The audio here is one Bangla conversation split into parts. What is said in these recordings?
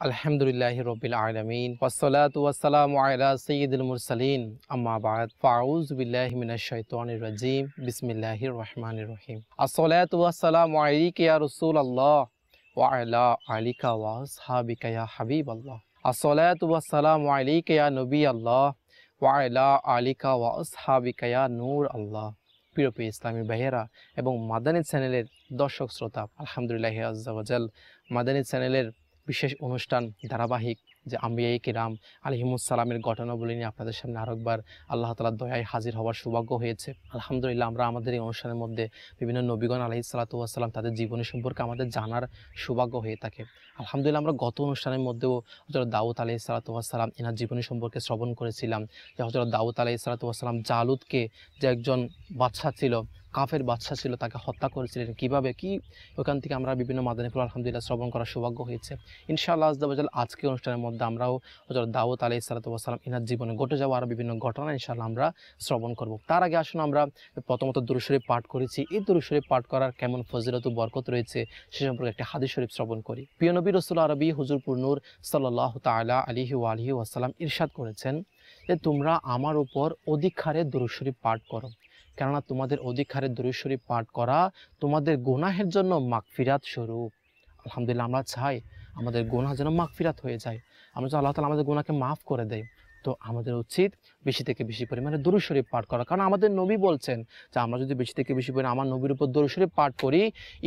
আলহামদুলিল্লাহি রব্বিল আলামিন ওয়াসসালাতু ওয়াসসালামু আলা সাইয়্যিদিল মুরসালিন আম্মা বা'দ ফাউযু বিল্লাহি মিনাশ শাইতানির রাজিম বিসমিল্লাহির রহমানির রহিম আসসালাতু ওয়াসসালামু আলাইকা ইয়া রাসূলুল্লাহ ওয়া আলা আলিকা ওয়া আসহাবিকা ইয়া হাবিবাল্লাহ আসসালাতু ওয়াসসালামু আলাইকা ইয়া নবিয়াল্লাহ ওয়া আলা আলিকা ওয়া আসহাবিকা ইয়া নূর আল্লাহ। প্রিয় ইসলামী ভাইয়েরা এবং মাদানী চ্যানেলের দর্শক শ্রোতা, আলহামদুলিল্লাহি আযজা ওয়া জাল মাদানী চ্যানেলের বিশেষ অনুষ্ঠান ধারাবাহিক যে আম্বিয়ায়ে কিরাম আলাইহিমুসসালামের ঘটনাবলী নিয়ে আপনাদের সামনে আরেকবার আল্লাহ তাআলার দয়ায় হাজির হওয়ার সৌভাগ্য হয়েছে। আলহামদুলিল্লাহ, আমরা আমাদের এই অনুষ্ঠানের মধ্যে বিভিন্ন নবীগণ আলাইহিসসালাতু ওয়াসসালাম তাদের জীবনী সম্পর্কে আমাদের জানার সৌভাগ্য হয়ে থাকে। আলহামদুলিল্লাহ, আমরা গত অনুষ্ঠানের মধ্যেও হযরত দাউদ আলাইহিসসালাতু ওয়াসসালাম এনার জীবনী সম্পর্কে শ্রবণ করেছিলাম যে হযরত দাউদ আলাইহিসসালাতু ওয়াসসালাম জালুতকে, যে একজন বাদশা ছিল, কাফের বাদশা ছিল, তাকে হত্যা করেছিলেন কীভাবে, কি ওখান থেকে আমরা বিভিন্ন মাদানীপুর আলহামদুলিল্লাহ শ্রবণ করার সৌভাগ্য হয়েছে। ইনশাআল্লাহ আযজা ওয়া জাল আজকে অনুষ্ঠানের মধ্যে আমরাও হযরত দাউদ আলাইহিসসালাতু ওয়াসসালাম এনার জীবনে ঘটে যাওয়া আরও বিভিন্ন ঘটনা ইনশাআল্লাহ আমরা শ্রবণ করব। তার আগে আসুন আমরা প্রথমত দুরূদ শরীফ পাঠ করেছি, এই দুরূদ শরীফ পাঠ করার কেমন ফজিলত ও বরকত রয়েছে সে সম্পর্কে একটা হাদিস শরীফ শ্রবণ করি। প্রিয় নবী রাসূল আরবি হুজুর নূর সাল্লাল্লাহু তাআলা আলাইহি ওয়া আলিহি ওয়াসাল্লাম ইরশাদ করেছেন যে তোমরা আমার উপর অধিক হারে দুরূদ শরীফ পাঠ করো, কেননা তোমাদের অধিক হারে দুরূদ শরীফ পাঠ করা তোমাদের গুনাহের জন্য মাগফিরাত স্বরূপ। আলহামদুলিল্লাহ, আমরা চাই আমাদের গুনাহ যেন মাগফিরাত হয়ে যায়, আমরা চাই আল্লাহ তাআলা আমাদের গুনাহকে মাফ করে দেয়। তো আমাদের উচিত বেশি থেকে বেশি পরিমাণে দুরূদ শরীফ পাঠ করা, কারণ আমাদের নবী বলছেন যে আমরা যদি বেশি থেকে বেশি পরিমাণে আমার নবীর উপর দুরূদ শরীফ পাঠ করি,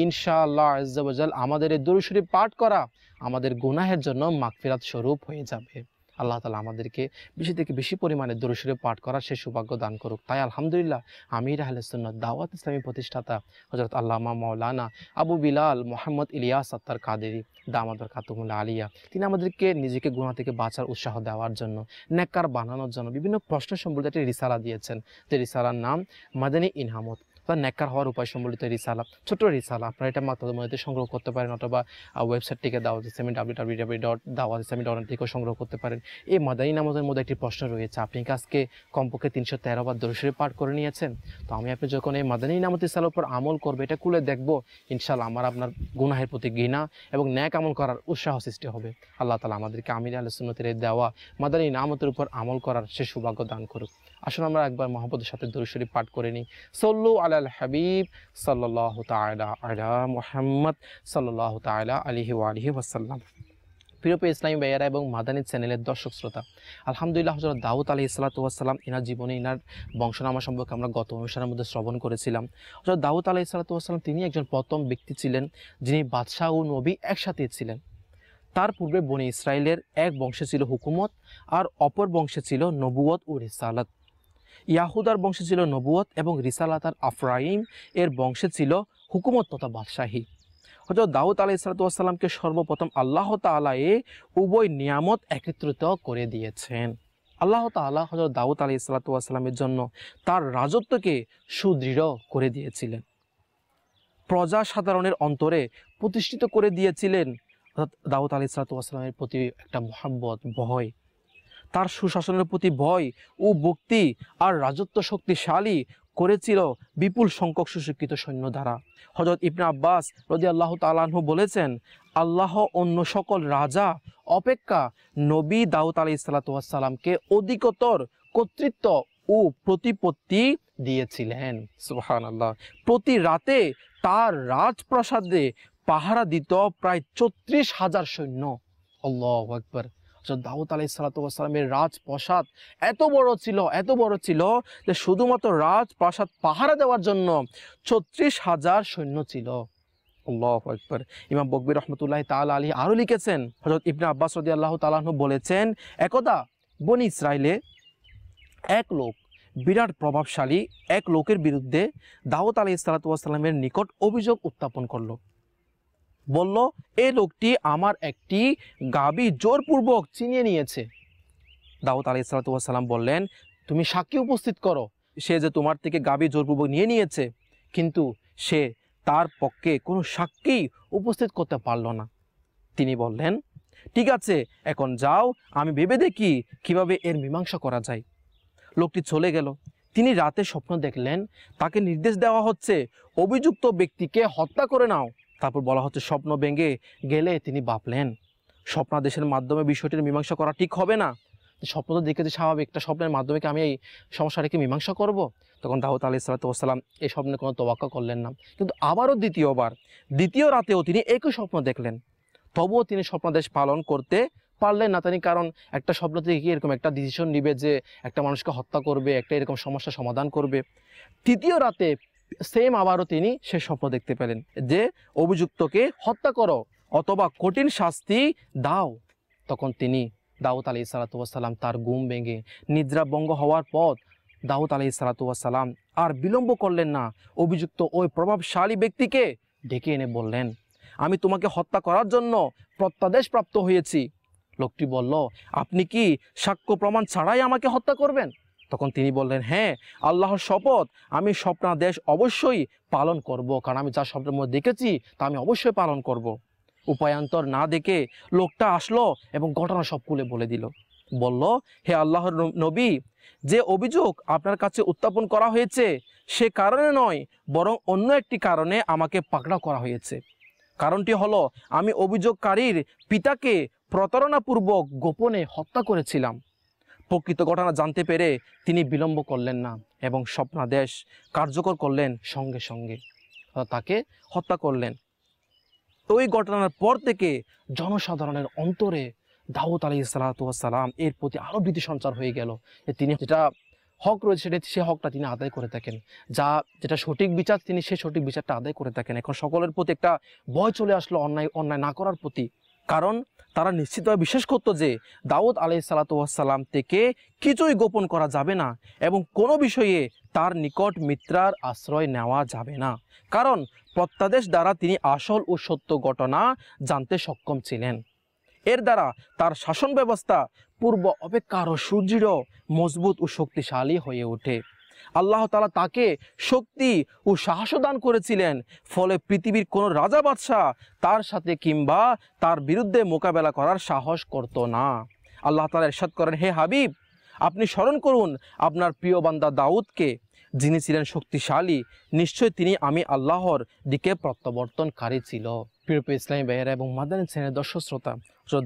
ইনশাআল্লাহ আযজা ওয়া জাল আমাদের এই দুরূদ শরীফ পাঠ করা আমাদের গুনাহের জন্য মাগফিরাত স্বরূপ হয়ে যাবে। আল্লাহ তাআলা আমাদেরকে বেশি থেকে বেশি পরিমাণে দুরূদ শরীফ পাঠ করার সে সৌভাগ্য দান করুক। তাই আলহামদুলিল্লাহ, আমির আহলে সুন্নাত দাওয়াত ইসলামী প্রতিষ্ঠাতা হযরত আল্লামা মাওলানা আবু বিলাল মুহাম্মদ ইলিয়াস আত্তার কাদেরী দামাত বরকাতুহুল আলিয়া, তিনি আমাদেরকে নিজেকে গুনাহ থেকে বাঁচার উৎসাহ দেওয়ার জন্য, নেককার বানানোর জন্য বিভিন্ন প্রশ্ন সম্বলিত একটি রিসালা দিয়েছেন, যে রিসালার নাম মাদানী ইনহামত বা নেককার হওয়ার উপায় সম্বলিত রিসালা। ছোট রিসালা, আপনারা এটা মাতৃমতে সংগ্রহ করতে পারেন অথবা ওয়েবসাইট থেকে দাওয়াত ইসলামী www.dawat-islami.org থেকেও সংগ্রহ করতে পারেন। এই মাদানী নামাজের মধ্যে একটি প্রশ্ন রয়েছে, আপনি কি আজকে কমপক্ষে 313 বার দুরূদ শরীফ পাঠ করে নিয়েছেন? তো আমি আপনি যখন এই মাদানী নামাজ রিসালার উপর আমল করবে, এটা খুলে দেখব, ইনশাআল্লাহ আমার আপনার গুনাহের প্রতি ঘৃণা এবং ন্যাক আমল করার উৎসাহ সৃষ্টি হবে। আল্লাহ তাআলা আমাদেরকে আমির আহলে সুন্নাতের দেওয়া মাদানী নামাতের উপর আমল করার সে সৌভাগ্য দান করুক। আসুন আমরা একবার মহব্বতের সাথে দুরূদ শরীফ পাঠ করে নিই। সল্লু আলাল হাবিব সাল্লাল্লাহু তাআলা আলা মুহাম্মদ সাল্লাল্লাহু তাআলা আলাইহি ওয়া আলিহি ওয়াসাল্লাম। প্রিয় ইসলামী ভাইয়েরা এবং মাদানী চ্যানেলের দর্শক শ্রোতা, আলহামদুলিল্লাহ হযরত দাউদ আলাইহিসসালাতু ওয়াসসালাম এনার জীবনে এনার বংশনামা সম্পর্কে আমরা গত অনুষ্ঠানের মধ্যে শ্রবণ করেছিলাম। হযরত দাউদ আলাইহিসসালাতু ওয়াসসালাম তিনি একজন প্রথম ব্যক্তি ছিলেন যিনি বাদশাহ ও নবী একসাথে ছিলেন। তার পূর্বে বনি ইসরায়েলের এক বংশে ছিল হুকুমত আর অপর বংশে ছিল নবুয়ত ও রিসালাত। ইয়াহুদার বংশে ছিল নবুয়ত এবং রিসালাত, আর আফরাইম এর বংশে ছিল হুকুমত তথা বাদশাহী। হযরত দাউদ আলাইহিসসালাতু ওয়াসসালামকে সর্বপ্রথম আল্লাহ তাআলা উভয় নিয়ামত একত্রিত করে দিয়েছেন। আল্লাহ তাআলা হযরত দাউদ আলাইহিসসালাতু ওয়াসসালামের জন্য তার রাজত্বকে সুদৃঢ় করে দিয়েছিলেন, প্রজা সাধারণের অন্তরে প্রতিষ্ঠিত করে দিয়েছিলেন। দাউদ আলাইহিসসালাতু ওয়াসসালামের প্রতি একটা মহব্বত, ভয়, তার সুশাসনের প্রতি ভয় ও ভক্তি আর রাজত্ব শক্তিশালী করেছিল বিপুল সংখ্যক সুশিক্ষিত সৈন্য দ্বারা। হযরত ইবনে আব্বাস রাদিয়াল্লাহু তাআলা আনহু বলেছেন, আল্লাহ অন্য সকল রাজা অপেক্ষা নবী দাউদ আলাইহিসসালাতু ওয়াসসালামকে অধিকতর কর্তৃত্ব ও প্রতিপত্তি দিয়েছিলেন। সুবহানাল্লাহ। প্রতি রাতে তার রাজপ্রাসাদে পাহারা দিত প্রায় ৩৪,০০০ সৈন্য। আল্লাহু আকবার। দাউদ আলাইহিসসালাতু ওয়াসসালামের রাজপ্রাসাদ এত বড় ছিল যে শুধুমাত্র রাজপ্রাসাদ পাহারা দেওয়ার জন্য ৩৪,০০০ সৈন্য ছিল। আল্লাহু আকবার। ইমাম বকবী রাহমাতুল্লাহি তাআলা আলাইহি আরো লিখেছেন, হযরত ইবনে আব্বাস রাদিয়াল্লাহু তাআলা আনহু বলেছেন, একদা বনি ইসরাইলে এক লোক, বিরাট প্রভাবশালী এক লোকের বিরুদ্ধে দাউদ আলাইহিসসালাতু ওয়াসসালামের নিকট অভিযোগ উত্থাপন করলো। বলল, এই লোকটি আমার একটি গাভী জোরপূর্বক ছিনিয়ে নিয়েছে। দাউদ আলাইহিসসালাতু ওয়াসসালাম বললেন, তুমি সাক্ষী উপস্থিত করো, সে যে তোমার থেকে গাভী জোরপূর্বক নিয়ে নিয়েছে। কিন্তু সে তার পক্ষে কোনো সাক্ষী উপস্থিত করতে পারল না। তিনি বললেন, ঠিক আছে, এখন যাও, আমি ভেবে দেখি কিভাবে এর মীমাংসা করা যায়। লোকটি চলে গেল। তিনি রাতে স্বপ্ন দেখলেন, তাকে নির্দেশ দেওয়া হচ্ছে অভিযুক্ত ব্যক্তিকে হত্যা করে নাও। তারপর বলা হচ্ছে স্বপ্ন ভেঙে গেলে তিনি ভাবলেন, স্বপ্নাদেশের মাধ্যমে বিষয়টির মীমাংসা করা ঠিক হবে না? স্বপ্ন তো দেখে যে স্বাভাবিক, একটা স্বপ্নের মাধ্যমে কি আমি এই সমস্যাটাকে মীমাংসা করব? তখন দাউদ আলাইহিসসালাম এই স্বপ্নে কোনো তোয়াক্কা করলেন না। কিন্তু আবারও দ্বিতীয় রাতেও তিনি একই স্বপ্ন দেখলেন, তবুও তিনি স্বপ্নাদেশ পালন করতে পারলেন না। তিনি কারণ একটা স্বপ্ন থেকে কি এরকম একটা ডিসিশন নিবে যে একটা মানুষকে হত্যা করবে, একটা এরকম সমস্যার সমাধান করবে। তৃতীয় রাতে সেম আবারও তিনি সে স্বপ্ন দেখতে পেলেন যে অভিযুক্তকে হত্যা করো অথবা কঠিন শাস্তি দাও। তখন তিনি দাউদ আলাইহিসসালাম তার ঘুম ভেঙে নিদ্রাভঙ্গ হওয়ার পর দাউদ আলাইহিসসালাম আর বিলম্ব করলেন না, অভিযুক্ত ওই প্রভাবশালী ব্যক্তিকে ডেকে এনে বললেন, আমি তোমাকে হত্যা করার জন্য প্রত্যাদেশ প্রাপ্ত হয়েছি। লোকটি বলল, আপনি কি সাক্ষ্য প্রমাণ ছাড়াই আমাকে হত্যা করবেন? তখন তিনি বললেন, হ্যাঁ, আল্লাহর শপথ, আমি স্বপ্নাদেশ অবশ্যই পালন করব, কারণ আমি যা স্বপ্নের মধ্যে দেখেছি তা আমি অবশ্যই পালন করব। উপায়ান্তর না দেখে লোকটা আসলো এবং ঘটনা সব খুলে বলে দিল। বলল, হে আল্লাহর নবী, যে অভিযোগ আপনার কাছে উত্থাপন করা হয়েছে সে কারণে নয়, বরং অন্য একটি কারণে আমাকে পাকড়াও করা হয়েছে। কারণটি হলো, আমি অভিযোগকারীর পিতাকে প্রতারণাপূর্বক গোপনে হত্যা করেছিলাম। প্রকৃত ঘটনা জানতে পেরে তিনি বিলম্ব করলেন না এবং স্বপ্নাদেশ কার্যকর করলেন সঙ্গে সঙ্গে, তাকে হত্যা করলেন। ওই ঘটনার পর থেকে জনসাধারণের অন্তরে দাউদ আলাইহিসসালাম এর প্রতি আরও ভীতি সঞ্চার হয়ে গেল যে তিনি যেটা হক রয়েছে সে হকটা তিনি আদায় করে থাকেন, যেটা সঠিক বিচার তিনি সে সঠিক বিচারটা আদায় করে থাকেন। এখন সকলের প্রতি একটা ভয় চলে আসলো অন্যায় না করার প্রতি, কারণ তারা নিশ্চিতভাবে বিশ্বাস করতো যে দাউদ আলাইহিসসালাম থেকে কিছুই গোপন করা যাবে না এবং কোনো বিষয়ে তার নিকট মিত্রার আশ্রয় নেওয়া যাবে না, কারণ প্রত্যাদেশ দ্বারা তিনি আসল ও সত্য ঘটনা জানতে সক্ষম ছিলেন। এর দ্বারা তার শাসন ব্যবস্থা পূর্ব অপেক্ষা আরও সুদৃঢ়, মজবুত ও শক্তিশালী হয়ে ওঠে। আল্লাহ তাআলা তাকে শক্তি ও সাহস দান করেছিলেন, ফলে পৃথিবীর কোনো রাজা বাদশাহ তার সাথে কিংবা তার বিরুদ্ধে মোকাবেলা করার সাহস করত না। আল্লাহ তাআলা ইরশাদ করেন, হে হাবিব, আপনি স্মরণ করুন আপনার প্রিয় বান্দা দাউদকে, যিনি ছিলেন শক্তিশালী, নিশ্চয় তিনি আমি আল্লাহর দিকে প্রত্যাবর্তনকারী ছিল। প্রিয় ইসলামী ভাইয়েরা এবং মাদানী শ্রেণীর দর্শক শ্রোতা,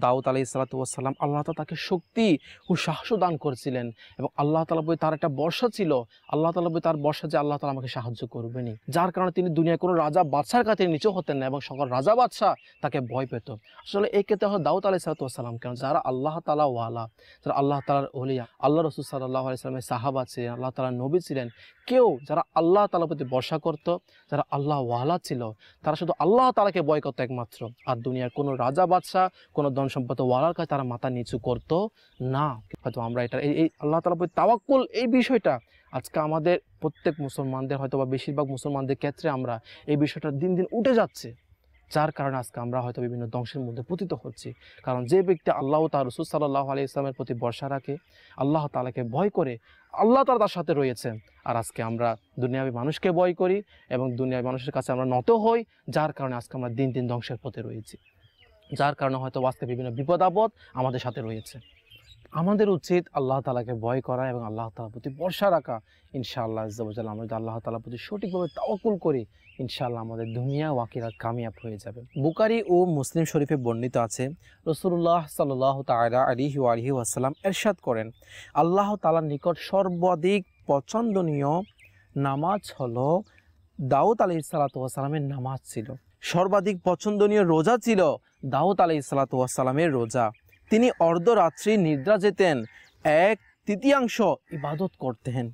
দাউদ আলাইহিসসালাম আল্লাহ তাআলা তাকে শক্তি ও সাহস দান করেছিলেন এবং আল্লাহ তাআলা বলে তার একটা বর্ষা ছিল, আল্লাহ তাআলা বলে তার বর্ষা যে আল্লাহ তাআলা আমাকে সাহায্য করবেনি, যার কারণে তিনি দুনিয়ায় কোনো রাজা বাদশার কাছে নিচু হতেন না এবং সকল রাজা বাদশাহ তাকে ভয় পেত। আসলে এই ক্ষেত্রে হয় দাউদ আলাইহিসসালাম কেন, যারা আল্লাহ তাআলা ওয়ালা, যারা আল্লাহ তাআলার ওলিয়া, আল্লাহ রাসূল সাল্লাল্লাহু আলাইহি ওয়াসাল্লামের সাহাবা ছিলেন, আল্লাহ তাআলার নবী ছিলেন, কেউ যারা আল্লাহ তাআলার প্রতি ভরসা করত, যারা আল্লাহ ওয়ালা ছিল, তারা শুধু আল্লাহ তাআলাকে ভয় করত একমাত্র, আর দুনিয়ার কোনো রাজা বাদশাহ কোনো ধন সম্পদ ওয়ালার কাছে তারা মাথা নিচু করতো না। হয়তো আমরা এটা এই আল্লাহ তাআলার প্রতি তাওয়াক্কুল এই বিষয়টা আজকে আমাদের প্রত্যেক মুসলমানদের হয়তো বা বেশিরভাগ মুসলমানদের ক্ষেত্রে আমরা এই বিষয়টা দিন দিন উঠে যাচ্ছে, যার কারণে আজকে আমরা হয়তো বিভিন্ন ধ্বংসের মধ্যে পতিত হচ্ছি। কারণ যে ব্যক্তি আল্লাহ তাআলা রাসূল সাল্লাল্লাহু আলাইহি ওয়াসাল্লামের প্রতি ভরসা রাখে, আল্লাহ তাআলাকে ভয় করে, আল্লাহ তাআলা তার সাথে রয়েছেন। আর আজকে আমরা দুনিয়াবী মানুষকে ভয় করি এবং দুনিয়াবী মানুষের কাছে আমরা নত হই, যার কারণে আজকে আমরা দিন দিন ধ্বংসের পথে রয়েছি, যার কারণে হয়তো আজকে বিভিন্ন বিপদ আপদ আমাদের সাথে রয়েছে। আমাদের উচিত আল্লাহ তাআলাকে ভয় করা এবং আল্লাহ তাআলার প্রতি ভরসা রাখা। ইনশাআল্লাহ আজ্জা ওয়া জাল্লা আমরা যদি আল্লাহ তাআলার প্রতি সঠিকভাবে তাওয়াক্কুল করি, ইনশাআল্লাহ আমাদের দুনিয়া ও আখিরাত কামিয়াব হয়ে যাবে। বুখারী ও মুসলিম শরীফে বর্ণিত আছে, রাসূলুল্লাহ সাল্লাল্লাহু তাআলা আলাইহি ওয়া আলিহি ওয়াসাল্লাম ইরশাদ করেন, আল্লাহ তাআলার নিকট সর্বাধিক পছন্দনীয় নামাজ হলো দাউদ আলাইহিস সালাতু ওয়াস সালামের নামাজ ছিল। সর্বাধিক পছন্দনীয় রোজা ছিল দাউদ আলাইহিস সালাতু ওয়াস সালামের রোজা। তিনি অর্ধরাত্রি নিদ্রা যেতেন, 1/3 ইবাদত করতেন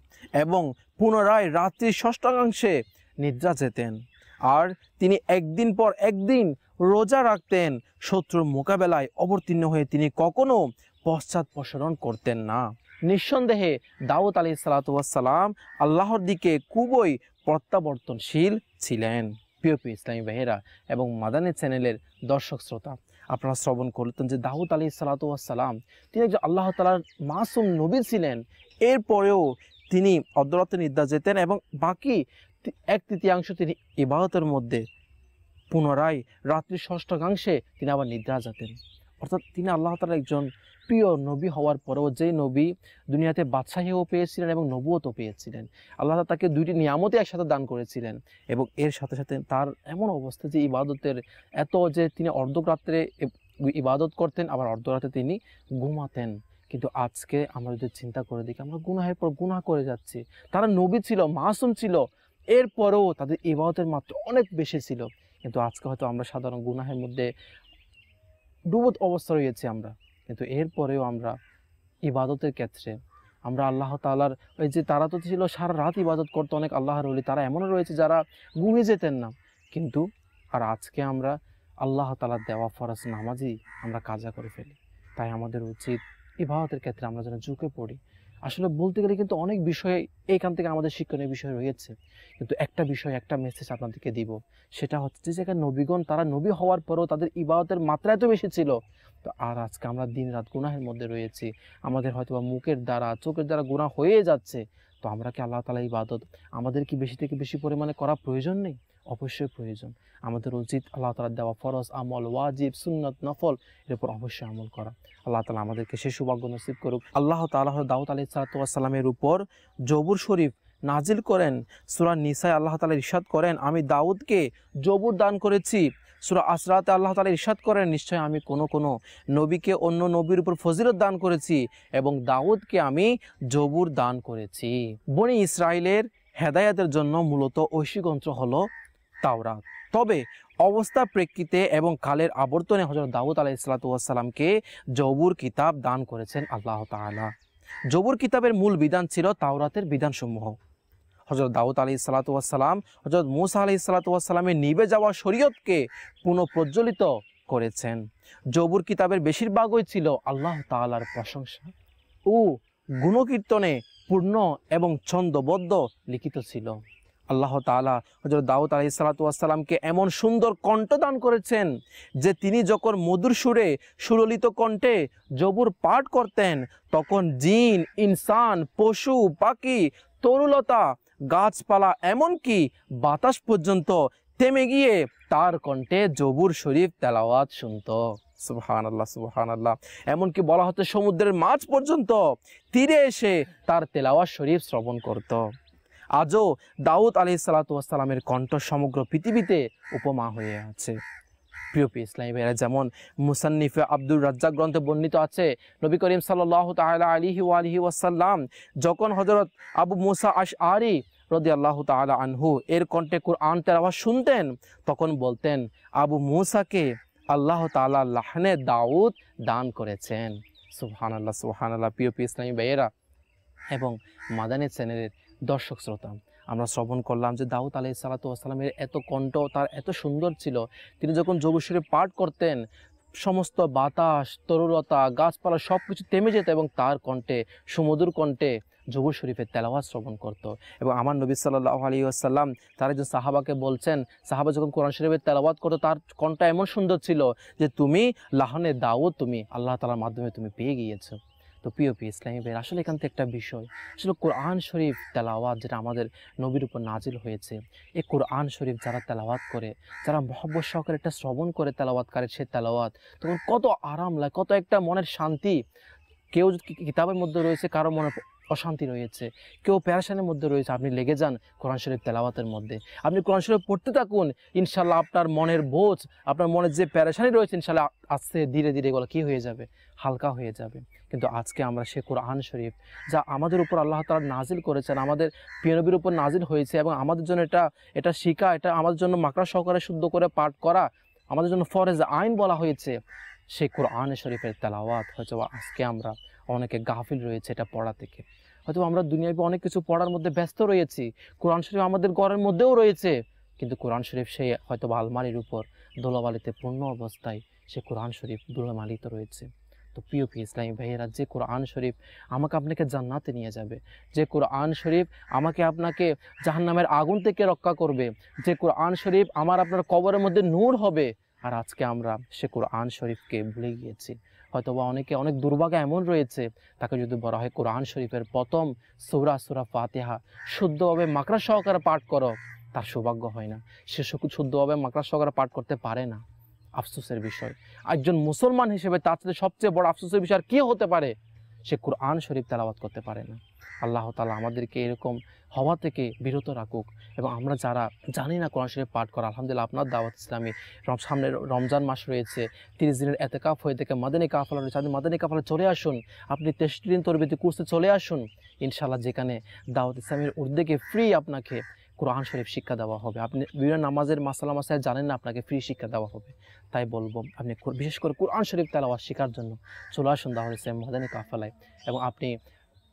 এবং পুনরায় রাত্রির ষষ্ঠাংশে নিদ্রা যেতেন। আর তিনি একদিন পর একদিন রোজা রাখতেন। শত্রুর মোকাবেলায় অবতীর্ণ হয়ে তিনি কখনো পশ্চাৎপসরণ করতেন না। নিঃসন্দেহে দাউদ আলাইহিস সালাতু ওয়াস সালাম আল্লাহর দিকে খুবই প্রত্যাবর্তনশীল ছিলেন। প্রিয় ইসলামী ভাইয়েরা এবং মাদানী চ্যানেলের দর্শক শ্রোতা, আপনারা শ্রবণ করতেন যে দাউদ আলাইহিস সালাতু ওয়াস সালাম তিনি একজন আল্লাহ তাআলার মাসুম নবী ছিলেন। এরপরেও তিনি অর্ধরাত্রে নিদ্রা যেতেন এবং বাকি 1/3 তিনি ইবাদতের মধ্যে, পুনরায় রাত্রির ষষ্ঠাংশে তিনি আবার নিদ্রা যেতেন। অর্থাৎ তিনি আল্লাহ তাআলার একজন প্রিয় নবী হওয়ার পরেও, যেই নবী দুনিয়াতে বাদশাহীও পেয়েছিলেন এবং নবুয়তও পেয়েছিলেন, আল্লাহ তাআলা তাকে দুইটি নিয়ামতই একসাথে দান করেছিলেন এবং এর সাথে সাথে তার এমন অবস্থা যে ইবাদতের এত যে তিনি অর্ধরাত্রে ইবাদত করতেন, আবার অর্ধরাতে তিনি ঘুমাতেন। কিন্তু আজকে আমরা যদি চিন্তা করে দেখি, আমরা গুনাহের পর গুনাহ করে যাচ্ছি। তারা নবী ছিল, মাসুম ছিল, এরপরেও তাদের ইবাদতের মাত্রা অনেক বেশি ছিল। কিন্তু আজকে হয়তো আমরা সাধারণ গুনাহের মধ্যে ডুবত অবস্থা রয়েছে আমরা। কিন্তু এরপরেও আমরা ইবাদতের ক্ষেত্রে আমরা আল্লাহ তাআলার ওই যে তারা তো ছিল সারা রাত ইবাদত করতো, অনেক আল্লাহর ওলি, তারা এমনও রয়েছে যারা ঘুমিয়ে যেতেন না। কিন্তু আর আজকে আমরা আল্লাহ তাআলার দেওয়া ফরজ নামাজই আমরা কাজা করে ফেলি। তাই আমাদের উচিত ইবাদতের ক্ষেত্রে আমরা যেন ঝুঁকে পড়ি। আসলে বলতে গেলে কিন্তু অনেক বিষয় এইখান থেকে আমাদের শিক্ষণীয় বিষয় রয়েছে, কিন্তু একটা বিষয়, একটা মেসেজ আপনাদেরকে দিব, সেটা হচ্ছে যে জায়গায় নবীগণ তারা নবী হওয়ার পরেও তাদের ইবাদতের মাত্রা এত বেশি ছিল। তো আর আজকে আমরা দিন রাত গুনাহের মধ্যে রয়েছি, আমাদের হয়তো বা মুখের দ্বারা চোখের দ্বারা গুনাহ হয়ে যাচ্ছে। তো আমরা কি আল্লাহ তাআলা ইবাদত আমাদের কি বেশি থেকে বেশি পরিমাণে করা প্রয়োজন নেই? অবশ্যই প্রয়োজন। আমাদের উচিত আল্লাহ তাআলার দেওয়া ফরজ, আমল, ওয়াজিব, সুন্নত, নফল এর উপর অবশ্যই আমল করা। আল্লাহ তাআলা আমাদেরকে সেই সৌভাগ্য নসিব করুক। আল্লাহ তাআলা দাউদ আলাইহিস সালামের উপর জবুর শরীফ নাজিল করেন। সূরা নিসায় আল্লাহ তাআলা ইরশাদ করেন, আমি দাউদকে জবুর দান করেছি। সূরা আসরাতে আল্লাহ তাআলা ইরশাদ করেন, নিশ্চয় আমি কোনো নবীকে অন্য নবীর উপর ফজিলত দান করেছি এবং দাউদকে আমি জবুর দান করেছি। বনি ইসরাইলের হেদায়েতের জন্য মূলত ঐশী গ্রন্থ হলো তাওরাত। তবে অবস্থার প্রেক্ষিতে এবং কালের আবর্তনে হযরত দাউদ আলাইহিস সালামকে জবুর কিতাব দান করেছেন আল্লাহ তাআলা। জবুর কিতাবের মূল বিধান ছিল তাওরাতের বিধানসমূহ। হযরত দাউদ আলাইহিস সালাম হযরত মূসা আলাইহিস সালামের নিভে যাওয়া শরীয়তকে পুনঃপ্রজ্বলিত করেছেন। জবুর কিতাবের বেশিরভাগই ছিল আল্লাহ তাআলার প্রশংসা ও গুণকীর্তনে পূর্ণ এবং ছন্দবদ্ধ লিখিত ছিল। আল্লাহ তাআলা হযরত দাউদ আলাইহিস সালামকে এমন সুন্দর কণ্ঠ দান করেছেন যে তিনি যখন মধুর সুরে সুললিত কণ্ঠে জবুর পাঠ করতেন, তখন জিন, ইনসান, পশু পাখি, তরুলতা, গাছপালা, এমনকি বাতাস পর্যন্ত থেমে গিয়ে তার কণ্ঠে জবুর শরীফ তেলাওয়াত শুনত। সুবহানাল্লাহ, সুবহানাল্লাহ। এমনকি বলা হচ্ছে সমুদ্রের মাছ পর্যন্ত তীরে এসে তার তেলাওয়াত শরীফ শ্রবণ করত। আজও দাউদ আলাইহিস সালামের কণ্ঠ সমগ্র পৃথিবীতে উপমা হয়ে আছে। প্রিয় ইসলামী ভাইয়েরা, যেমন মুসান্নিফে আব্দুর রাজ্জাক গ্রন্থে বর্ণিত আছে, নবী করিম সাল্লাল্লাহু তাআলা আলাইহি ওয়াসাল্লাম যখন হযরত আবু মুসা আশআরী রাদিয়াল্লাহু তাআলা আনহু এর কণ্ঠে কুরআন তেলাওয়াত শুনতেন, তখন বলতেন, আবু মুসাকে আল্লাহ তাআলা লাহনে দাউদ দান করেছেন। সুবহানাল্লাহ, সুবহানাল্লাহ। প্রিয় ইসলামী ভাইয়েরা এবং মাদানী চ্যানেলের দর্শক শ্রোতা, আমরা শ্রবণ করলাম যে দাউদ আলাইহিস সালামের এত কণ্ঠ তার এত সুন্দর ছিল, তিনি যখন জবুর শরীফ পাঠ করতেন সমস্ত বাতাস, তরুলতা, গাছপালা সব কিছু থেমে যেত এবং তার কণ্ঠে, সুমধুর কণ্ঠে জবুর শরীফের তেলাওয়াত শ্রবণ করত। এবং আমার নবী সাল্লাল্লাহু আলাইহি ওয়াসাল্লাম তার একজন সাহাবাকে বলছেন, সাহাবা যখন কোরআন শরীফের তেলাওয়াত করতো তার কণ্ঠ এমন সুন্দর ছিল যে তুমি লাহনে দাউদ তুমি আল্লাহ তাআলার মাধ্যমে তুমি পেয়ে গিয়েছো। তো প্রিয় ইসলামী ভাই, আসলে এখান থেকে একটা বিষয়, আসলে কোরআন শরীফ তেলাওয়াত যেটা আমাদের নবীর উপর নাজিল হয়েছে, এই কোরআন শরীফ যারা তেলাওয়াত করে, যারা মহব্বত সহকারে একটা শ্রবণ করে তেলাওয়াতকারী সে তেলাওয়াত, তখন কত আরাম লাগে, কত একটা মনের শান্তি। কেউ কিতাবের মধ্যে রয়েছে, কারো মনে অশান্তি রয়েছে, কেউ প্যারাশানের মধ্যে রয়েছে, আপনি লেগে যান কোরআন শরীফ তেলাওয়াতের মধ্যে, আপনি কোরআন শরীফ পড়তে থাকুন, ইনশাল্লাহ আপনার মনের বোঝ, আপনার মনের যে প্যারাশানি রয়েছে, ইনশাল্লাহ আস্তে ধীরে ধীরে এগুলো কী হয়ে যাবে, হালকা হয়ে যাবে। কিন্তু আজকে আমরা সে কোরআন শরীফ যা আমাদের উপর আল্লাহ তাআলা নাজিল করেছেন, আমাদের প্রিয় নবীর উপর নাজিল হয়েছে এবং আমাদের জন্য এটা শিখা, এটা আমাদের জন্য মাকড়া সহকারে শুদ্ধ করে পাঠ করা আমাদের জন্য ফরজ আইন বলা হয়েছে, সেই কোরআন শরীফের তেলাওয়াত হয়তো আজকে আমরা অনেকে গাফিল রয়েছে এটা পড়া থেকে। হয়তো আমরা দুনিয়ায় অনেক কিছু পড়ার মধ্যে ব্যস্ত রয়েছি, কোরআন শরীফ আমাদের ঘরের মধ্যেও রয়েছে, কিন্তু কোরআন শরীফ সেই হয়তো আলমারির উপর ধুলোবালিতে পূর্ণ অবস্থায় সে কোরআন শরীফ ধুলোমালিত রয়েছে। তো প্রিয় ইসলামী ভাইয়েরা, যে কোরআন শরীফ আমাকে আপনাকে জান্নাতে নিয়ে যাবে, যে কোরআন শরীফ আমাকে আপনাকে জাহান্নামের আগুন থেকে রক্ষা করবে, যে কোরআন শরীফ আমার আপনার কবরের মধ্যে নূর হবে, আর আজকে আমরা সে কোরআন শরীফকে ভুলে গিয়েছি। হয়তোবা অনেক দুর্ভাগ্য এমন রয়েছে, তাকে যদি বলা হয় কোরআন শরীফের প্রথম সূরা ফাতিহা শুদ্ধভাবে মাকড়া সহকারে পাঠ করো, তার সৌভাগ্য হয় না, সে শুদ্ধভাবে মাকড়া সহকারে পাঠ করতে পারে না। আফসোসের বিষয়, একজন মুসলমান হিসেবে তার সাথে সবচেয়ে বড় আফসোসের বিষয় আর কি হতে পারে, সে কোরআন শরীফ তেলাওয়াত করতে পারে না। আল্লাহ তাআলা আমাদেরকে এরকম হওয়া থেকে বিরত রাখুক। এবং আমরা যারা জানি না কোরআন শরীফ পাঠ করা, আলহামদুলিল্লাহ আপনার দাওয়াত ইসলামী সামনে রমজান মাস রয়েছে, 30 দিনের এতেকাফ হয়ে থেকে মাদানী কাফেলা রয়েছে, আপনি মাদানী কাফেলা চলে আসুন, আপনি 63 দিন তরবিয়তি কোর্সে চলে আসুন। ইনশাআল্লাহ যেখানে দাওয়াত ইসলামের উর্দুকে ফ্রি আপনাকে কোরআন শরীফ শিক্ষা দেওয়া হবে। আপনি বিভিন্ন নামাজের মাসালা মাসাইল জানেন না, আপনাকে ফ্রি শিক্ষা দেওয়া হবে। তাই বলবো আপনি বিশেষ করে কোরআন শরীফ তেলাওয়াত শেখার জন্য চলে আসুন দাওয়াত ইসলাম মাদানী কাফেলায়। এবং আপনি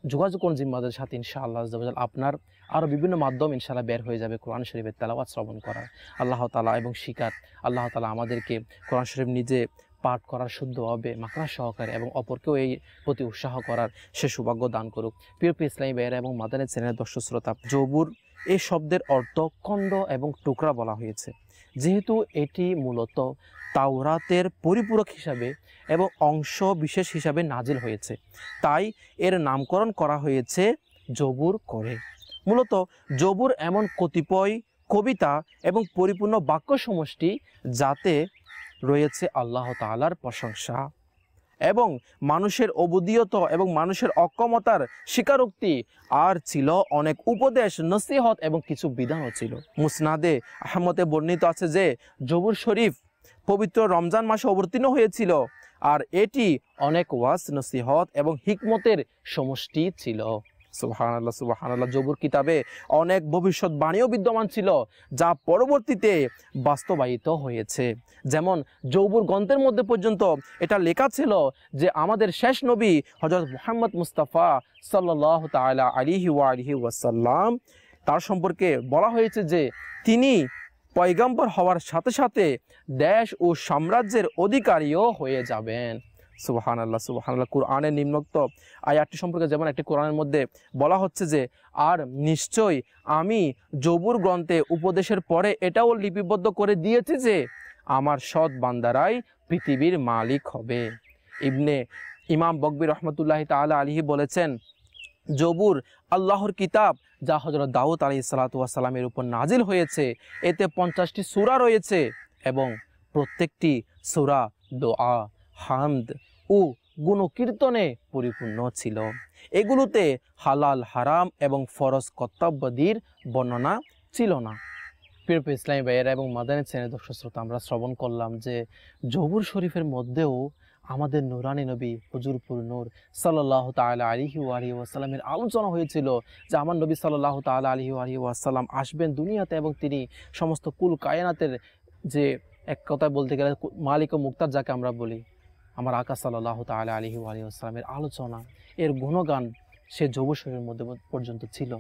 যোগাযোগ করুন জিম্মাদের সাথে, ইনশাআল্লাহ আপনার আরও বিভিন্ন মাধ্যম ইনশাআল্লাহ বের হয়ে যাবে কোরআন শরীফের তেলাওয়াত শ্রবণ করার। আল্লাহ তাআলা এবং শিকার আল্লাহ তাআলা আমাদেরকে কোরআন শরীফ নিজে পাঠ করার শুদ্ধভাবে মাকড়া সহকারে এবং অপরকেও এই প্রতি উৎসাহ করার সে সৌভাগ্য দান করুক। প্রিয় ইসলামী ভাইয়েরা এবং মাদানী চ্যানেলের দর্শক শ্রোতা, জবুর এই শব্দের অর্থ খণ্ড এবং টুকরা বলা হয়েছে, যেহেতু এটি মূলত তাওরাতের পরিপূরক হিসাবে এবং অংশ বিশেষ হিসাবে নাজিল হয়েছে, তাই এর নামকরণ করা হয়েছে জবুর করে। মূলত জবুর এমন কতিপয় কবিতা এবং পরিপূর্ণ বাক্য সমষ্টি যাতে রয়েছে আল্লাহ তাআলার প্রশংসা এবং মানুষের অবুদিয়ত এবং মানুষের অক্ষমতার স্বীকারোক্তি, আর ছিল অনেক উপদেশ, নসিহত এবং কিছু বিধানও ছিল। মুসনাদে আহমদে বর্ণিত আছে যে জবুর শরীফ পবিত্র রমজান মাসে অবতীর্ণ হয়েছিল, আর এটি অনেক ওয়াজ, নসিহত এবং হিকমতের সমষ্টি ছিল। সুবহানাল্লাহ সুবহানাল্লাহ। জবুর কিতাবে অনেক ভবিষ্যৎবাণীও বিদ্যমান ছিল যা পরবর্তীতে বাস্তবায়িত হয়েছে। যেমন জবুর গ্রন্থের মধ্যে পর্যন্ত এটা লেখা ছিল যে আমাদের শেষ নবী হযরত মুহাম্মদ মুস্তাফা সাল্লাল্লাহু তাআলা আলাইহি ওয়া আলিহি ওয়াসাল্লাম, তার সম্পর্কে বলা হয়েছে যে তিনি পয়গম্বর হওয়ার সাথে সাথে দেশ ও সাম্রাজ্যের অধিকারীও হয়ে যাবেন। সুবহানাল্লাহ সুবহানাল্লাহ। কোরআনের নিম্নোক্ত আয়াতটি সম্পর্কে যেমন একটি কোরআনের মধ্যে বলা হচ্ছে যে আর নিশ্চয় আমি জবুর গ্রন্থে উপদেশের পরে এটাও লিপিবদ্ধ করে দিয়েছি যে আমার সৎ বান্দারাই পৃথিবীর মালিক হবে। ইমাম বকবী রহমতুল্লাহি তাআলা আলাইহি বলেছেন, জবুর আল্লাহর কিতাব যা হযরত দাউদ আলাইহিস সালাতু ওয়াস সালামের উপর নাজিল হয়েছে। এতে 50টি সূরা রয়েছে এবং প্রত্যেকটি সূরা দোয়া, হামদ ও গুণকীর্তনে পরিপূর্ণ ছিল। এগুলোতে হালাল, হারাম এবং ফরজ কর্তব্যাদির বর্ণনা ছিল না। প্রিয় ইসলামী ভাইয়েরা এবং মাদানী চ্যানেলের দর্শক শ্রোতা, আমরা শ্রবণ করলাম যে জবুর শরীফের মধ্যেও আমাদের নুরানি নবী হুজুরপুর নূর সাল্লাল্লাহু তাআলা আলাইহি ওয়া আলিহি ওয়াসাল্লামের আলোচনা হয়েছিল যে আমার নবী সাল্লাল্লাহু তাআলা আলাইহি ওয়া আলিহি ওয়াসাল্লাম আসবেন দুনিয়াতে এবং তিনি সমস্ত কুল কায়নাতের যে এক কথায় বলতে গেলে মালিক ও মুক্তার যাকে আমরা বলি, আমার আকা সাল্লাল্লাহু তাআলা আলাইহি ওয়া আলিহি ওয়াসাল্লামের আলোচনা, এর গুণগান সে জবুর শরীফের মধ্যে পর্যন্ত ছিল।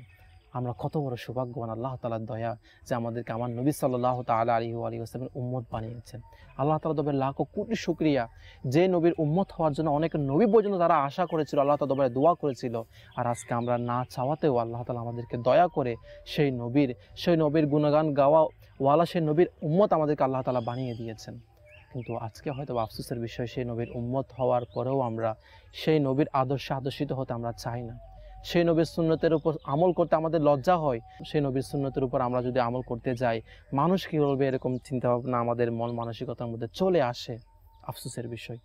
আমরা কত বড় সৌভাগ্যবান, আল্লাহ তাআলার দয়া যে আমাদেরকে আমার নবী সাল্লাল্লাহু তাআলা আলাইহি ওয়া আলিহি ওয়াসাল্লামের উম্মত বানিয়েছেন। আল্লাহ তাআলা দরবারে লাখো কোটি শুকরিয়া, যে নবীর উম্মত হওয়ার জন্য অনেক নবী পর্যন্ত তারা আশা করেছিল, আল্লাহ তাআলা দরবারে দোয়া করেছিল, আর আজকে আমরা না চাওয়াতেও আল্লাহ তাআলা আমাদেরকে দয়া করে সেই নবীর গুণগান গাওয়া ওয়ালা সেই নবীর উম্মত আমাদেরকে আল্লাহ তাআলা বানিয়ে দিয়েছেন। কিন্তু আজকে হয়তো আফসোসের বিষয়, সেই নবীর উম্মত হওয়ার পরেও আমরা সেই নবীর আদর্শে আদর্শিত হতে আমরা চাই না। সেই নবীর সুন্নতের উপর আমল করতে আমাদের লজ্জা হয়। সেই নবীর সুন্নতের উপর আমরা যদি আমল করতে যাই, মানুষ কী বলবে, এরকম চিন্তাভাবনা আমাদের মন মানসিকতার মধ্যে চলে আসে। আফসোসের বিষয়।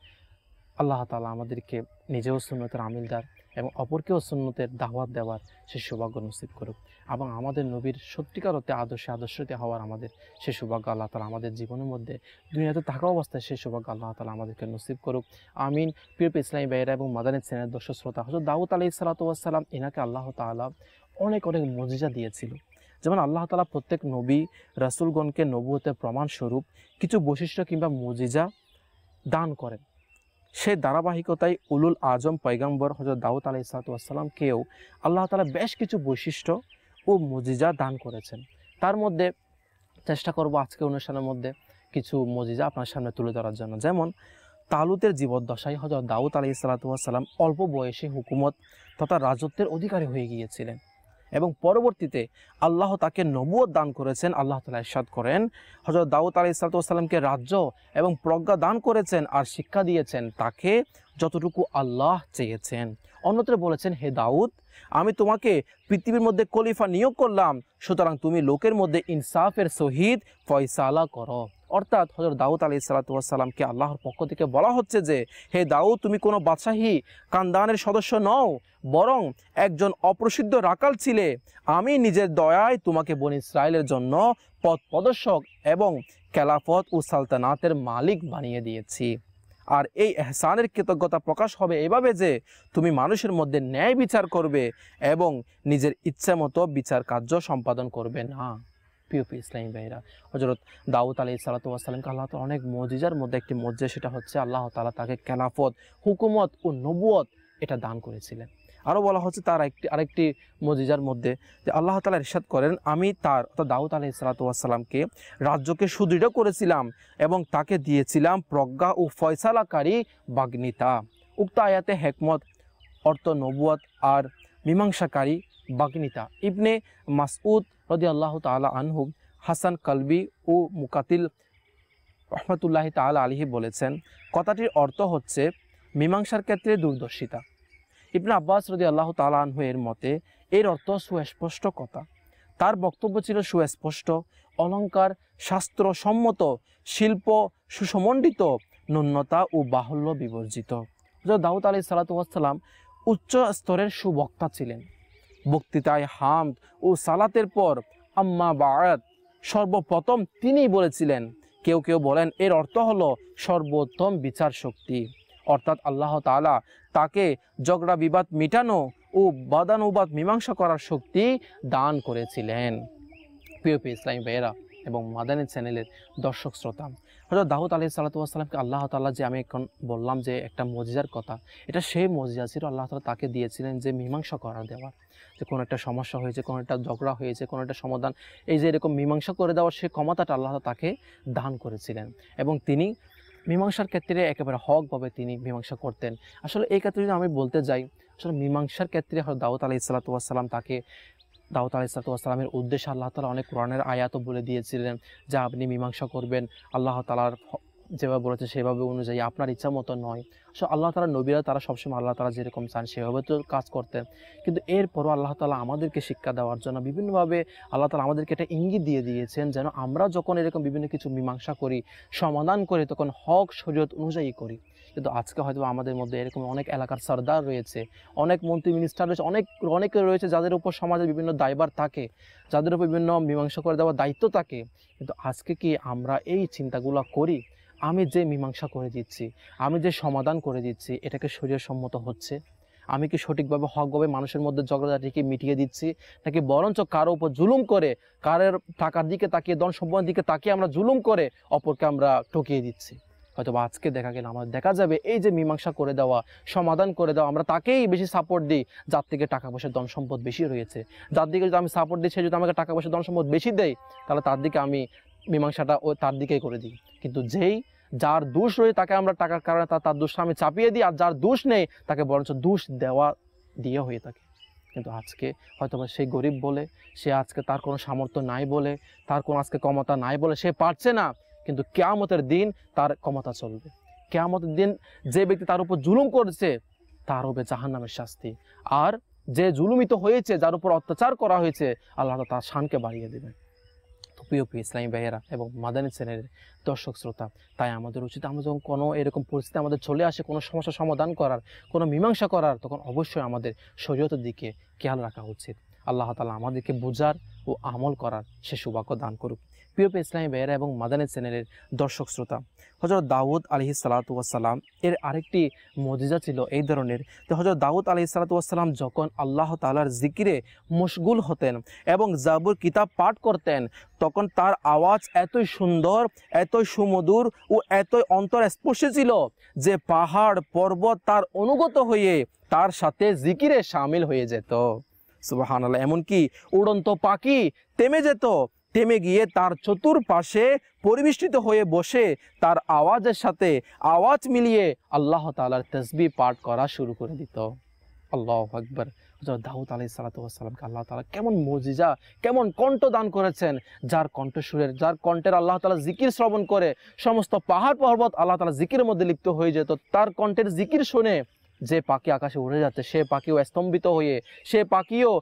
আল্লাহ তাআলা আমাদেরকে নিজেও সুন্নতের আমিলদার এবং অপরকেও সুন্নতের দাওয়াত দেওয়ার সে সৌভাগ্য নসিব করুক, এবং আমাদের নবীর সত্যিকার অর্থে আদর্শিত হওয়ার আমাদের সে সৌভাগ্য আল্লাহ তাআলা আমাদের জীবনের মধ্যে দুনিয়াতে থাকা অবস্থায় সে সৌভাগ্য আল্লাহ তাআলা আমাদেরকে নসিব করুক। আমিন। প্রিয় ইসলামী ভাইয়েরা এবং মাদানী চ্যানেলের দর্শক শ্রোতা, হযরত দাউদ আলাইহিস সালাতু ওয়াস সালাম, এনাকে আল্লাহ তাআলা অনেক মুজিজা দিয়েছিল। যেমন আল্লাহ তাআলা প্রত্যেক নবী রাসূলগণকে নবুয়তের প্রমাণস্বরূপ কিছু বৈশিষ্ট্য কিংবা মুজিজা দান করেন। সেই ধারাবাহিকতায় উলুল আজম পয়গম্বর হযরত দাউদ আলাইহিস সালাতু ওয়াস সালামকেও আল্লাহ তাআলা বেশ কিছু বৈশিষ্ট্য ও মুজিজা দান করেছেন। তার মধ্যে চেষ্টা করব আজকে অনুষ্ঠানের মধ্যে কিছু মুজিজা আপনার সামনে তুলে ধরার জন্য। যেমন তালুতের জীবদ্দশায় হযরত দাউদ আলাইহিস সালাতু ওয়াস সালাম অল্প বয়সে হুকুমত তথা রাজত্বের অধিকারী হয়ে গিয়েছিলেন এবং পরবর্তীতে আল্লাহ তাকে নবুয়ত দান করেছেন। আল্লাহ তাআলা ইরশাদ করেন, হযরত দাউদ আলাইহিস সালাতু ওয়াস সালামকে রাজ্য এবং প্রজ্ঞা দান করেছেন আর শিক্ষা দিয়েছেন তাকে যতটুকু আল্লাহ চেয়েছেন। অন্যত্র বলেছেন, হে দাউদ, আমি তোমাকে পৃথিবীর মধ্যে খলিফা নিয়োগ করলাম, সুতরাং তুমি লোকের মধ্যে ইনসাফের সহিত ফয়সালা করো। অর্থাৎ হযরত দাউদ আলাইহিসসালামকে আল্লাহর পক্ষ থেকে বলা হচ্ছে যে, হে দাউদ, তুমি কোনো বাদশাহী খানদানের সদস্য নও, বরং একজন অপ্রসিদ্ধ রাখাল ছিলে। আমি নিজের দয়ায় তোমাকে বনী ইসরায়েলের জন্য পথ প্রদর্শক এবং খেলাফত ও সালতানাতের মালিক বানিয়ে দিয়েছি। আর এই এহসানের কৃতজ্ঞতা প্রকাশ হবে এভাবে যে তুমি মানুষের মধ্যে ন্যায় বিচার করবে এবং নিজের ইচ্ছা মতো বিচার কার্য সম্পাদন করবে না। প্রিয় ইসলামী ভাইরা, হযরত দাউদ আলাইহিসসালামকে আল্লাহ তাআলা অনেক মুজিজার মধ্যে একটি মুজিজা, সেটা হচ্ছে আল্লাহ তাআলা তাকে খেলাফত, হুকুমত ও নবুয়ত এটা দান করেছিলেন। আরও বলা হচ্ছে তার আরেকটি মুজিজার মধ্যে যে আল্লাহ তাআলা ইরশাদ করেন, আমি অর্থাৎ দাউদ আলাইহিসসালামকে রাজ্যকে সুদৃঢ় করেছিলাম এবং তাকে দিয়েছিলাম প্রজ্ঞা ও ফয়সালাকারী বাগ্মিতা। উক্ত আয়াতে হিকমত অর্থ নবুয়ত আর মীমাংসাকারী বাগ্মিতা। ইবনে মাসউদ রাদিয়াল্লাহু তাআলা আনহু, হাসান কলবি ও মুকাতিল রহমাতুল্লাহি তাআলা আলাইহি বলেছেন, কথাটির অর্থ হচ্ছে মীমাংসার ক্ষেত্রে দূরদর্শিতা। ইবনে আব্বাস রাদিয়াল্লাহু তাআলা আনহু এর মতে এর অর্থ সুস্পষ্ট কথা। তার বক্তব্য ছিল সুস্পষ্ট, অলঙ্কার শাস্ত্রসম্মত, শিল্প সুসমণ্ডিত, ন্যূনতা ও বাহুল্য বিবর্জিত। দাউদ আলাইহিসসালাম উচ্চ স্তরের সুবক্তা ছিলেন। বক্তৃতায় হামদ ও সালাতের পর আম্মা বা'দ সর্বপ্রথম তিনিই বলেছিলেন। কেউ কেউ বলেন এর অর্থ হলো সর্বোত্তম বিচার শক্তি, অর্থাৎ আল্লাহ তাআলা তাকে ঝগড়া বিবাদ মিটানো ও বাদানুবাদ মীমাংসা করার শক্তি দান করেছিলেন। প্রিয় ইসলামী ভাইয়েরা এবং মাদানী চ্যানেলের দর্শক শ্রোতা, হযরত দাউদ আলাইহিসসালামকে আল্লাহ তাআলা, যে আমি এখন বললাম যে একটা মুজিজার কথা, এটা সেই মুজিজা ছিল আল্লাহ তাআলা তাকে দিয়েছিলেন যে মীমাংসা করা দেওয়ার, যে কোনো একটা সমস্যা হয়েছে, কোনো একটা ঝগড়া হয়েছে, কোনো একটা সমাধান, এই যে এরকম মীমাংসা করে দেওয়ার সেই ক্ষমতাটা আল্লাহ তাআলা তাকে দান করেছিলেন এবং তিনি মীমাংসার ক্ষেত্রে একেবারে হকভাবে তিনি মীমাংসা করতেন। আসলে এই ক্ষেত্রে যদি আমি বলতে যাই, আসলে মীমাংসার ক্ষেত্রে দাউদ আলাইহিসসালামের উদ্দেশ্যে আল্লাহ তাআলা অনেক কোরআনের আয়াতও বলে দিয়েছিলেন যে আপনি মীমাংসা করবেন আল্লাহ তাআলার যেভাবে বলেছে সেভাবে অনুযায়ী, আপনার ইচ্ছা মতো নয়। সো আল্লাহ তাআলা নবীরা তারা সবসময় আল্লাহ তাআলা যেরকম চান সেভাবে তো কাজ করতেন, কিন্তু এরপরও আল্লাহ তাআলা আমাদেরকে শিক্ষা দেওয়ার জন্য বিভিন্নভাবে আল্লাহ তাআলা আমাদেরকে একটা ইঙ্গিত দিয়ে দিয়েছেন যেন আমরা যখন এরকম বিভিন্ন কিছু মীমাংসা করি, সমাধান করি, তখন হক শরীয়ত অনুযায়ী করি। কিন্তু আজকে হয়তো আমাদের মধ্যে এরকম অনেক এলাকার সরদার রয়েছে, অনেক মন্ত্রী মিনিস্টার রয়েছে, অনেকে রয়েছে যাদের উপর সমাজের বিভিন্ন দায়ভার থাকে, যাদের উপর বিভিন্ন মীমাংসা করে দেওয়ার দায়িত্ব থাকে। কিন্তু আজকে কি আমরা এই চিন্তাগুলো করি? আমি যে মীমাংসা করে দিচ্ছি, আমি যে সমাধান করে দিচ্ছি, এটাকে শরীয়সম্মত হচ্ছে? আমি কি সঠিকভাবে হকভাবে মানুষের মধ্যে ঝগড়াঝাটিকে মিটিয়ে দিচ্ছি, নাকি বরঞ্চ কারো উপর জুলুম করে, কারোর টাকার দিকে তাকিয়ে, ধন সম্পদের দিকে তাকিয়ে আমরা জুলুম করে অপরকে আমরা ঠকিয়ে দিচ্ছি? হয়তো আজকে দেখা গেল আমাদের দেখা যাবে এই যে মীমাংসা করে দেওয়া, সমাধান করে দেওয়া, আমরা তাকেই বেশি সাপোর্ট দিই যার থেকে টাকা পয়সা ধন সম্পদ বেশি রয়েছে। যার দিকে যদি আমি সাপোর্ট দিই, সে যদি আমাকে টাকা পয়সা ধন সম্পদ বেশি দেয়, তাহলে তার দিকে আমি মীমাংসাটা তার দিকেই করে দিই। কিন্তু যার দোষ রয়েছে তাকে আমরা টাকার কারণে তার দোষটা আমি চাপিয়ে দিই, আর যার দোষ নেই তাকে বরঞ্চ দোষ দেওয়া দিয়ে হয়ে থাকে। কিন্তু আজকে হয়তো সেই গরিব বলে, সে আজকে তার কোনো সামর্থ্য নাই বলে, তার কোনো আজকে ক্ষমতা নাই বলে সে পারছে না, কিন্তু কিয়ামতের দিন তার ক্ষমতা চলবে। কিয়ামতের দিন যে ব্যক্তি তার উপর জুলুম করেছে তার হবে জাহান্নামের শাস্তি, আর যে জুলুমিত হয়েছে, যার উপর অত্যাচার করা হয়েছে, আল্লাহ তার শানকে বাড়িয়ে দেবেন। প্রিয় ইসলামী ভাইয়েরা এবং মাদানী চ্যানেলের দর্শক শ্রোতা, তাই আমাদের উচিত, আমরা যখন কোনো এরকম পরিস্থিতি আমাদের চলে আসে, কোনো সমস্যা সমাধান করার, কোনো মীমাংসা করার, তখন অবশ্যই আমাদের শরীয়তের দিকে খেয়াল রাখা উচিত। আল্লাহ তাআলা আমাদেরকে বুঝার ও আমল করার সে সৌভাগ্য দান করুক। প্রিয় ইসলামী ভাইয়েরা এবং মাদানী চ্যানেলের দর্শক শ্রোতা, হযরত দাউদ আলাইহিসসালাম এর আরেকটি মুজিজা ছিল এই ধরনের যে হযরত দাউদ আলাইহিসসালাম যখন আল্লাহ তাআলার জিকিরে মশগুল হতেন এবং জাবুর কিতাব পাঠ করতেন, তখন তার আওয়াজ এতই সুন্দর, এতই সুমধুর ও এতই অন্তরস্পর্শী ছিল যে পাহাড় পর্বত তার অনুগত হয়ে তার সাথে জিকিরে শামিল হয়ে যেত। সুবহানাল্লাহ। এমনকি উড়ন্ত পাখি থেমে যেত, থেমে গিয়ে তার চতুর্পাশে পরিবেষ্টিত হয়ে বসে তার আওয়াজের সাথে আওয়াজ মিলিয়ে আল্লাহ তাআলার তাসবিহ পাঠ করা শুরু করে দিত। আল্লাহু আকবার। হযরত দাউদ আলাইহিসসালামকে আল্লাহ তাআলা কেমন মুজিজা, কেমন কণ্ঠ দান করেছেন, যার কণ্ঠের আল্লাহ তাআলা জিকির শ্রবণ করে সমস্ত পাহাড় পর্বত আল্লাহ তাআলা জিকিরের মধ্যে লিপ্ত হয়ে যেত। তার কণ্ঠের জিকির শুনে যে পাখি আকাশে উড়ে যাচ্ছে, সে পাখিও স্তম্ভিত হয়ে, সে পাখিও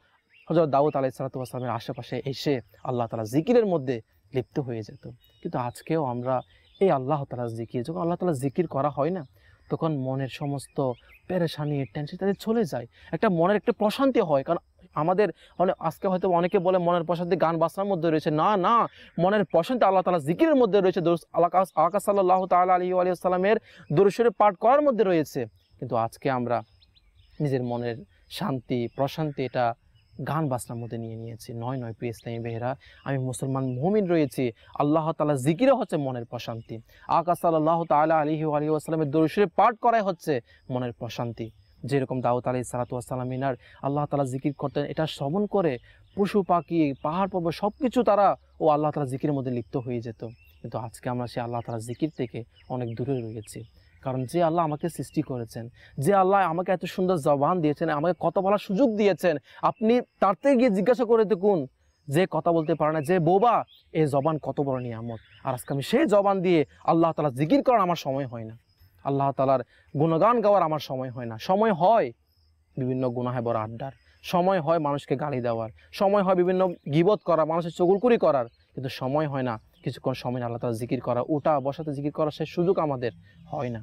হযরত দাউদ আলাইহিসসালামের আশেপাশে এসে আল্লাহ তাআলা জিকিরের মধ্যে লিপ্ত হয়ে যেত। কিন্তু আজকেও আমরা এই আল্লাহ তাআলার জিকির, যখন আল্লাহ তাআলার জিকির করা হয় না, তখন মনের সমস্ত পেরেশানি টেনশন তাদের চলে যায়, একটা মনের একটা প্রশান্তি হয়। কারণ আমাদের আজকে হয়তো অনেকে বলে মনের প্রশান্তি গান বাজনার মধ্যে রয়েছে, না না, মনের প্রশান্তি আল্লাহ তাআলা জিকিরের মধ্যে রয়েছে, আকা সাল্লাল্লাহু তাআলা আলাইহি ওয়া সাল্লামের দরুদ শরীফ পাঠ করার মধ্যে রয়েছে। কিন্তু আজকে আমরা নিজের মনের শান্তি প্রশান্তি এটা গান বাজনার মধ্যে নিয়ে নিয়েছি। নয় নয় প্রিয় ইসলামী ভাইয়েরা, আমি মুসলমান মুমিন রয়েছি, আল্লাহ তাআলা জিকিরে হচ্ছে মনের প্রশান্তি, আকা সাল্লাল্লাহু তাআলা আলাইহি ওয়া সাল্লামের দরুদ শরীফ পাঠ করাই হচ্ছে মনের প্রশান্তি। যেরকম দাউদ আলাইহিস সালাতু ওয়াস সালাম ইনার আল্লাহ তাআলা জিকির করতেন, এটা শ্রবণ করে পশু পাখি পাহাড় পর্বত সব কিছু তারা আল্লাহ তাআলা জিকিরের মধ্যে লিপ্ত হয়ে যেত। কিন্তু আজকে আমরা সেই আল্লাহ তাআলা জিকির থেকে অনেক দূরে রয়েছি। কারণ যে আল্লাহ আমাকে সৃষ্টি করেছেন, যে আল্লাহ আমাকে এত সুন্দর জবান দিয়েছেন, আমাকে কথা বলার সুযোগ দিয়েছেন, আপনি তার থেকে গিয়ে জিজ্ঞাসা করে দেখুন, যে কথা বলতে পারে না, যে বোবা, এই জবান কত বড় নিয়ামত। আর আজকে আমি সেই জবান দিয়ে আল্লাহ তাআলা জিকির করার আমার সময় হয় না, আল্লাহ তাআলার গুণগান গাওয়ার আমার সময় হয় না। সময় হয় বিভিন্ন গুনাহে বড় আড্ডার, সময় হয় মানুষকে গালি দেওয়ার, সময় হয় বিভিন্ন গীবত করা, মানুষের চুগলখড়ি করার, কিন্তু সময় হয় না কিছুক্ষণ সময় আল্লাহ তাআলা জিকির করা, উঠা বসাতে জিকির করার সেই সুযোগ আমাদের হয় না।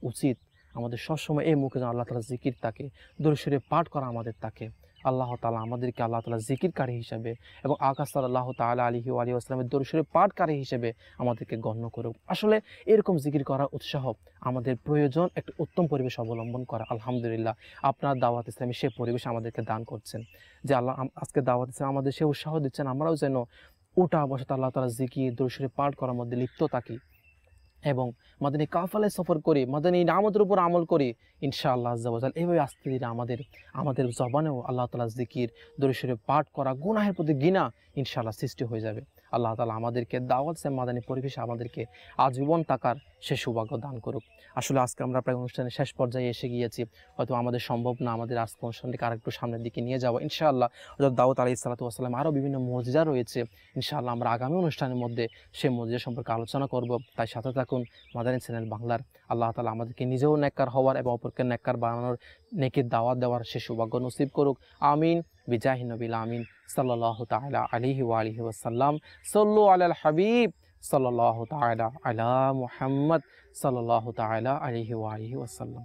উচিত আমাদের সবসময় এই মুখে যেন আল্লাহ তাআলা জিকির থাকে, দরুদ শরীফ পাঠ করা আমাদের থাকে। আল্লাহ তাআলা আমাদেরকে আল্লাহ তাআলা জিকিরকারী হিসেবে এবং আকা সাল্লাল্লাহু তাআলা আলাইহি ওয়া সাল্লামের দরুদ শরীফ পাঠকারী হিসেবে আমাদেরকে গণ্য করুক। আসলে এরকম জিকির করার উৎসাহ আমাদের প্রয়োজন, একটা উত্তম পরিবেশ অবলম্বন করা। আলহামদুলিল্লাহ আপনার দাওয়াত ইসলামী সেই পরিবেশ আমাদেরকে দান করছেন, যে আল্লাহ আজকে দাওয়াত ইসলাম আমাদের সে উৎসাহ দিচ্ছেন, আমরাও যেন উঠা বসাতে আল্লাহ তাআলা জিকির দরুদ শরীফ পাঠ করার মধ্যে লিপ্ত থাকি এবং মাদানী কাফালায় সফর করি, মাদানী নামতের উপর আমল করি। ইনশাআল্লাহ আজ্জা ওয়া জাল এইভাবে আস্তে ধীরে আমাদের জবানেও আল্লাহ তাআলার জিকির দরুদ শরীফ পাঠ করা, গুনাহের প্রতি ঘৃণা ইনশাআল্লাহ সৃষ্টি হয়ে যাবে। আল্লাহ তাআলা আমাদেরকে দাওয়াত ইসলাম মাদানী পরিবেশে আমাদেরকে আজীবন থাকার সে সৌভাগ্য দান করুক। আসলে আজকে আমরা প্রায় অনুষ্ঠানের শেষ পর্যায়ে এসে গিয়েছি, হয়তো আমাদের সম্ভব না আমাদের আজকে অনুষ্ঠানটিকে আরেকটু সামনের দিকে নিয়ে যাওয়া। ইনশাআল্লাহ হযরত দাউদ আলাইহিস সালাতু ওয়াস সালাম আরও বিভিন্ন মুজিজা রয়েছে, ইনশাআল্লাহ আমরা আগামী অনুষ্ঠানের মধ্যে সেই মুজিজা সম্পর্কে আলোচনা করব। তাই সাথে থাকুন মাদানী চ্যানেল বাংলার। আল্লাহ তাআলা আমাদেরকে নিজেও নেককার হওয়ার এবং অপরকে নেককার বানানোর, নেকির দাওয়াত দেওয়ার সে সৌভাগ্য নসিব করুক। আমিন বিজাহি নবিল আমিন সাল্লাল্লাহু তাআলা আলাইহি ওয়া আলিহি ওয়াসাল্লাম। সাল্লু আলাল হাবিব সাল্লাল্লাহু তাআলা আলা মুহাম্মদ সাল্লাল্লাহু তাআলা আলাইহি ওয়া আলিহি ওয়াসাল্লাম।